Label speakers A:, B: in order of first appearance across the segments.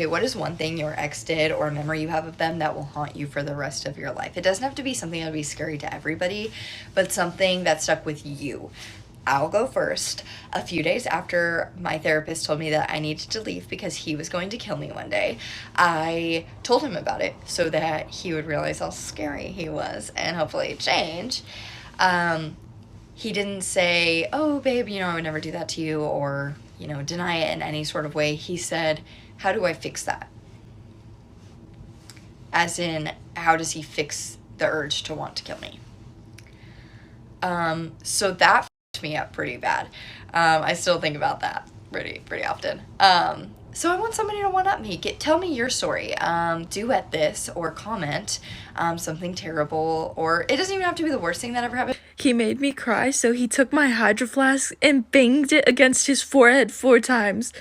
A: okay, what is one thing your ex did or a memory you have of them that will haunt you for the rest of your life? It doesn't have to be something that would be scary to everybody, but something that stuck with you. I'll go first. A few days after my therapist told me that I needed to leave because he was going to kill me one day, I told him about it so that he would realize how scary he was and hopefully change. He didn't say, oh, babe, I would never do that to you, or, deny it in any sort of way. He said, how do I fix that? As in, how does he fix the urge to want to kill me? So that f***ed me up pretty bad. I still think about that pretty often. So I want somebody to one-up me. Tell me your story. Duet this or comment something terrible, or it doesn't even have to be the worst thing that ever happened.
B: He made me cry, so he took my hydro flask and banged it against his forehead 4 times.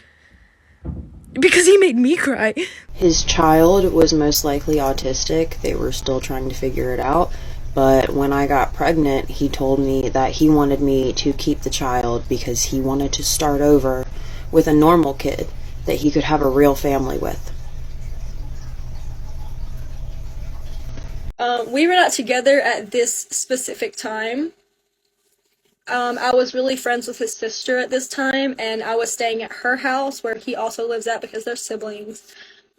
B: Because he made me cry.
C: His child was most likely autistic. They were still trying to figure it out. But when I got pregnant, he told me that he wanted me to keep the child because he wanted to start over with a normal kid that he could have a real family with.
D: We were not together at this specific time. I was really friends with his sister at this time, and I was staying at her house where he also lives at because they're siblings.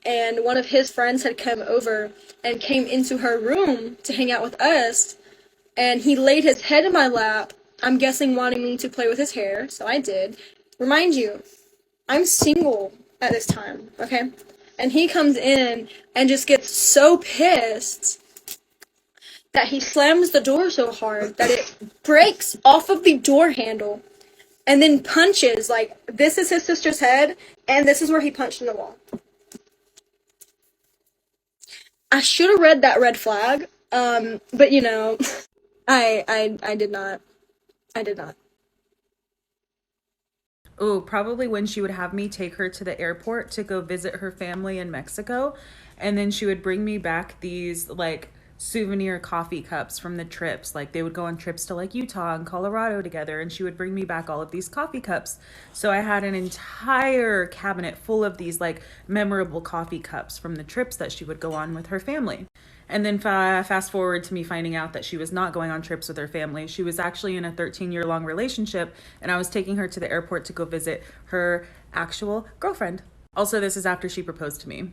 D: And one of his friends had come over and came into her room to hang out with us, and he laid his head in my lap, I'm guessing wanting me to play with his hair, so I did. Remind you, I'm single at this time, okay? And he comes in and just gets so pissed that he slams the door so hard that it breaks off of the door handle and then punches, like, this is his sister's head, and this is where he punched in the wall. I should have read that red flag, but I did not. I did not.
E: Oh, probably when she would have me take her to the airport to go visit her family in Mexico. And then she would bring me back these like souvenir coffee cups from the trips. Like they would go on trips to like Utah and Colorado together, and she would bring me back all of these coffee cups. So I had an entire cabinet full of these like memorable coffee cups from the trips that she would go on with her family. And then fast forward to me finding out that she was not going on trips with her family. She was actually in a 13-year-long relationship, and I was taking her to the airport to go visit her actual girlfriend. Also, this is after she proposed to me.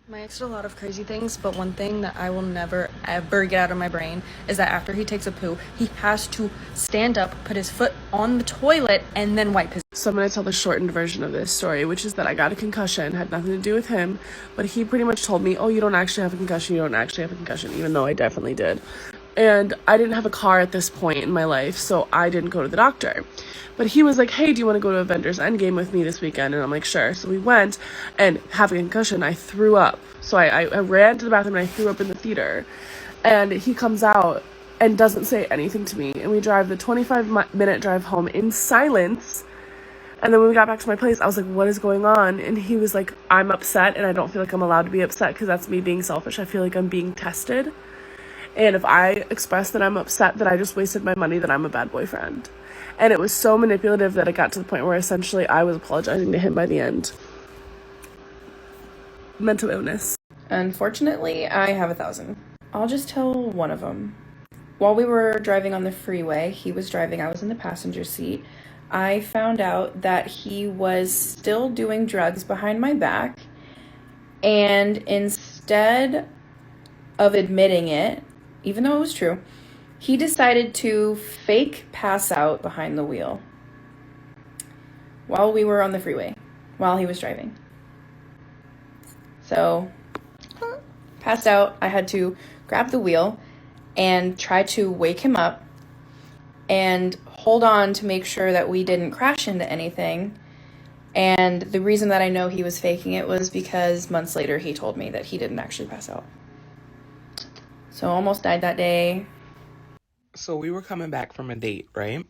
F: My ex did a lot of crazy things, but one thing that I will never, ever get out of my brain is that after he takes a poo, he has to stand up, put his foot on the toilet, and then wipe his...
G: So I'm going to tell the shortened version of this story, which is that I got a concussion, had nothing to do with him, but he pretty much told me, oh, you don't actually have a concussion, you don't actually have a concussion, even though I definitely did. And I didn't have a car at this point in my life, so I didn't go to the doctor. But he was like, hey, do you want to go to Avengers Endgame with me this weekend? And I'm like, sure. So we went, and having a concussion, I threw up. So I ran to the bathroom and I threw up in the theater. And he comes out and doesn't say anything to me. And we drive the 25-minute drive home in silence. And then when we got back to my place, I was like, what is going on? And he was like, I'm upset, and I don't feel like I'm allowed to be upset because that's me being selfish. I feel like I'm being tested. And if I express that I'm upset that I just wasted my money, then I'm a bad boyfriend. And it was so manipulative that it got to the point where essentially I was apologizing to him by the end. Mental illness.
H: Unfortunately, I have 1,000. I'll just tell one of them. While we were driving on the freeway, he was driving, I was in the passenger seat. I found out that he was still doing drugs behind my back, and instead of admitting it, even though it was true, he decided to fake pass out behind the wheel while we were on the freeway, while he was driving. So, passed out. I had to grab the wheel and try to wake him up and hold on to make sure that we didn't crash into anything. And the reason that I know he was faking it was because months later he told me that he didn't actually pass out. So almost died that day.
I: So we were coming back from a date, right?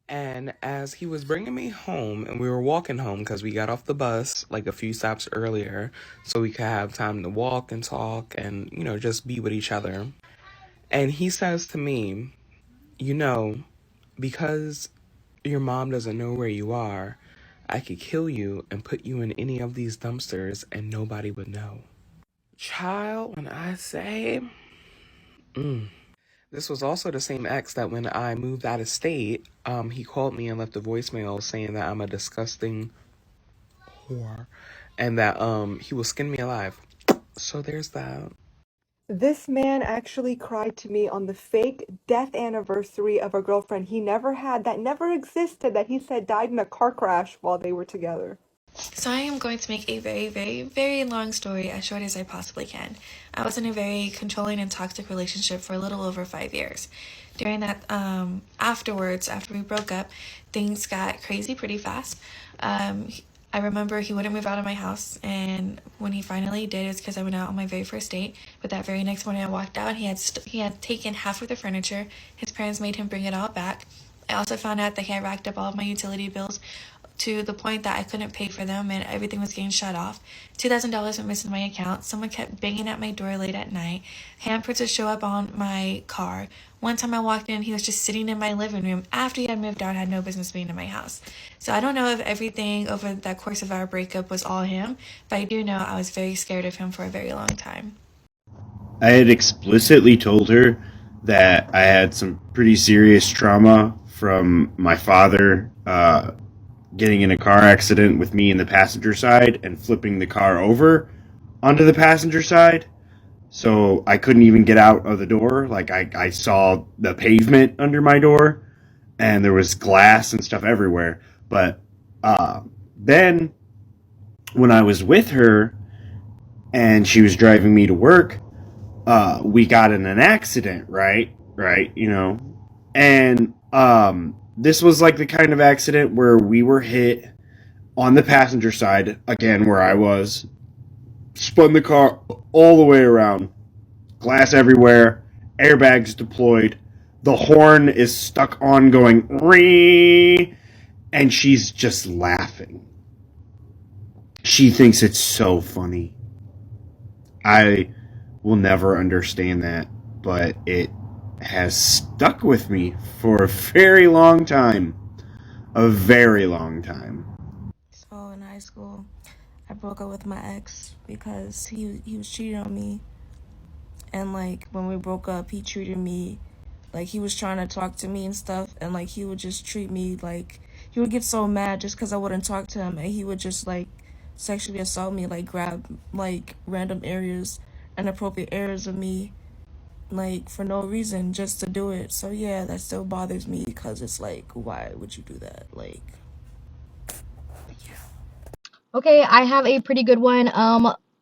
I: And as he was bringing me home, and we were walking home because we got off the bus like a few stops earlier so we could have time to walk and talk and, just be with each other. And he says to me, because your mom doesn't know where you are, I could kill you and put you in any of these dumpsters and nobody would know. Child, when I say... This was also the same ex that when I moved out of state, he called me and left a voicemail saying that I'm a disgusting whore and that he will skin me alive. So there's that.
J: This man actually cried to me on the fake death anniversary of a girlfriend he never had, that never existed, that he said died in a car crash while they were together.
K: So I am going to make a very, very, very long story as short as I possibly can. I was in a very controlling and toxic relationship for a little over 5 years. During that, afterwards, after we broke up, things got crazy pretty fast. I remember he wouldn't move out of my house, and when he finally did, it's because I went out on my very first date. But that very next morning I walked out, he had taken half of the furniture. His parents made him bring it all back. I also found out that he had racked up all of my utility bills to the point that I couldn't pay for them and everything was getting shut off. $2,000 went missing in my account. Someone kept banging at my door late at night. Handprints would show up on my car. One time I walked in, he was just sitting in my living room after he had moved out, had no business being in my house. So I don't know if everything over that course of our breakup was all him, but I do know I was very scared of him for a very long time.
L: I had explicitly told her that I had some pretty serious trauma from my father getting in a car accident with me in the passenger side and flipping the car over onto the passenger side. So I couldn't even get out of the door. Like I saw the pavement under my door and there was glass and stuff everywhere. But then when I was with her and she was driving me to work, we got in an accident, right, you know, and this was like the kind of accident where we were hit on the passenger side, again, where I was, spun the car all the way around, glass everywhere, airbags deployed, the horn is stuck on going, "Ree," and she's just laughing. She thinks it's so funny. I will never understand that, but it has stuck with me for a very long time. A very long time.
K: So in high school, I broke up with my ex because he was cheating on me. And like when we broke up, he treated me like he was trying to talk to me and stuff, and like he would just treat me like he would get so mad just because I wouldn't talk to him, and he would just like sexually assault me, like grab like random areas, inappropriate areas of me, like for no reason, just to do it. So yeah, that still bothers me because it's like, why would you do that? Like,
M: Okay, I have a pretty good one.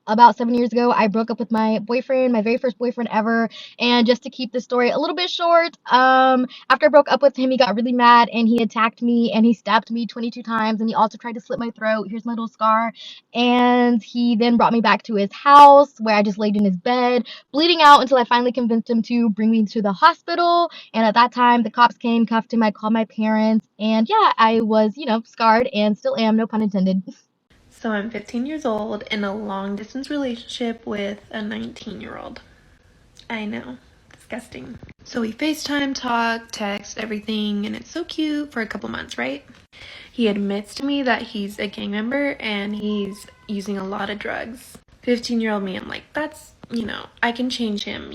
M: About 7 years ago, I broke up with my boyfriend, my very first boyfriend ever. And just to keep the story a little bit short, after I broke up with him, he got really mad and he attacked me and he stabbed me 22 times and he also tried to slit my throat. Here's my little scar. And he then brought me back to his house where I just laid in his bed, bleeding out until I finally convinced him to bring me to the hospital. And at that time, the cops came, cuffed him. I called my parents. And yeah, I was, scarred and still am, no pun intended.
N: So I'm 15 years old in a long distance relationship with a 19-year-old. I know, disgusting. So we FaceTime, talk, text, everything, and it's so cute for a couple months, right? He admits to me that he's a gang member and he's using a lot of drugs. 15-year-old me, I'm like, that's, I can change him,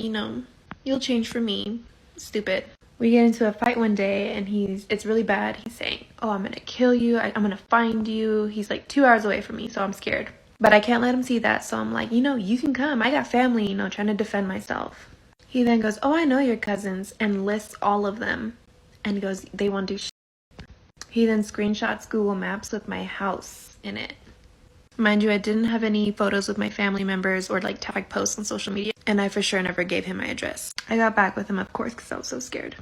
N: you'll change for me. Stupid. We get into a fight one day and it's really bad. He's saying, "Oh, I'm gonna kill you. I'm gonna find you." He's like 2 hours away from me, so I'm scared. But I can't let him see that, so I'm like, you can come. I got family, trying to defend myself. He then goes, "Oh, I know your cousins," and lists all of them. And goes, "They won't do shit." He then screenshots Google Maps with my house in it. Mind you, I didn't have any photos with my family members or tag posts on social media, and I for sure never gave him my address. I got back with him, of course, because I was so scared.